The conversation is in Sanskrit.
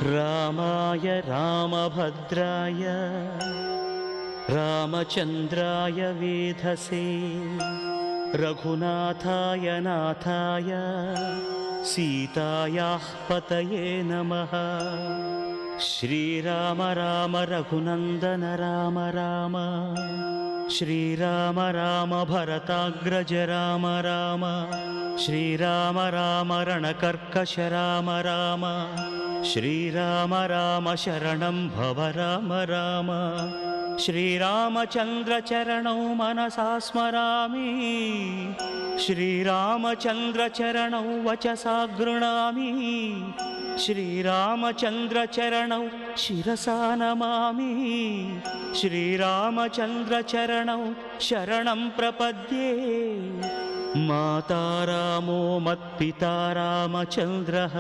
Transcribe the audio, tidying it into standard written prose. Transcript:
रामाय रामभद्राय रामचन्द्राय वेधसे रघुनाथाय नाथाय सीतायाः पतये नमः। श्रीराम राम रघुनन्दन राम राम श्रीराम राम भरताग्रज राम राम श्रीराम राम रणकर्कश राम राम श्रीराम राम शरणं भव राम राम। श्रीरामचन्द्र चरणौ मनसा स्मरामि श्रीरामचन्द्र चरणौ वचसा गृह्णामि श्रीरामचन्द्र चरणौ शिरसा नमामि श्रीरामचन्द्र चरणौ शरणं प्रपद्ये। माता रामो मत्पिता रामचन्द्रः